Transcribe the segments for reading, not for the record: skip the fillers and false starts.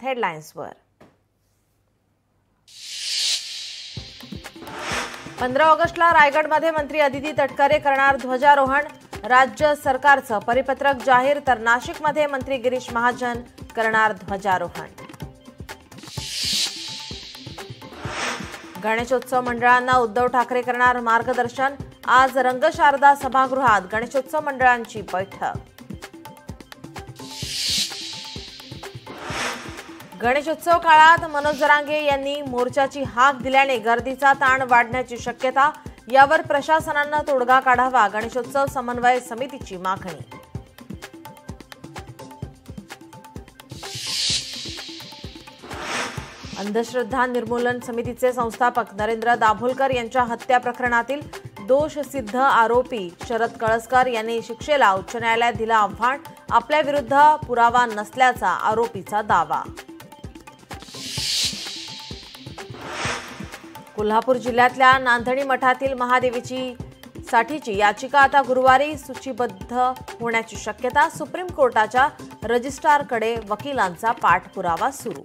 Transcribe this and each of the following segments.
हेडलाईन्सवर 15 ऑगस्टला रायगडमध्ये मंत्री अदिती तटकरे करणार ध्वजारोहण। राज्य सरकारचं परिपत्रक जाहीर, तर नाशिकमध्ये मंत्री गिरीश महाजन करणार ध्वजारोहण। गणेशोत्सव मंडळांना उद्धव ठाकरे करणार मार्गदर्शन। आज रंगशारदा सभागृहात गणेशोत्सव मंडळांची बैठक। गणेशोत्सव काळात मनोज जरांगे यांनी मोर्चाची हाक दिल्याने गर्दीचा ताण वाढण्याची शक्यता, यावर प्रशासनाने तोडगा काढावा, गणेशोत्सव समन्वय समितीची मागणी। अंधश्रद्धा निर्मूलन समितीचे संस्थापक नरेंद्र दाभोलकर यांच्या हत्या प्रकरणातील दोषसिद्ध आरोपी शरद कळसकर यांनी शिक्षेला उच्च न्यायालयात दिलं आव्हान। आपल्या विरुद्ध पुरावा नसल्याचा आरोपीचा दावा। कोल्हापूर जिल्ह्यातल्या नांदणी मठातील महादेवीची साठीची याचिका आता गुरुवारी सूचीबद्ध होण्याची शक्यता। सुप्रीम कोर्टाच्या रजिस्ट्रारकडे वकिलांचा पाठपुरावा सुरू।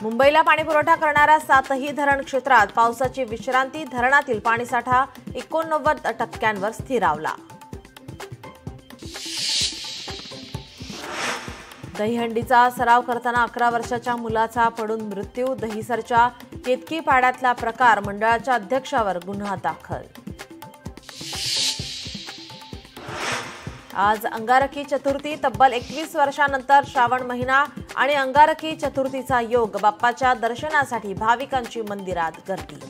मुंबईला पाणीपुरवठा करणाऱ्या 7ही धरण क्षेत्रात पावसाची विश्रांती, धरणातील पाणीसाठा 89% स्थिरावला। दहीहंडीचा सराव करताना 11 वर्षाच्या मुलाचा पडून मृत्यू। दहिसरच्या केतकी पाड्यातला प्रकार, मंडळाच्या अध्यक्षावर गुन्हा दाखल। आज अंगारकी चतुर्थी, तब्बल 21 वर्षांनंतर श्रावण महिना आणि अंगारकी चतुर्थीचा योग, बाप्पाच्या दर्शनासाठी भाविकांची मंदिरात गर्दी।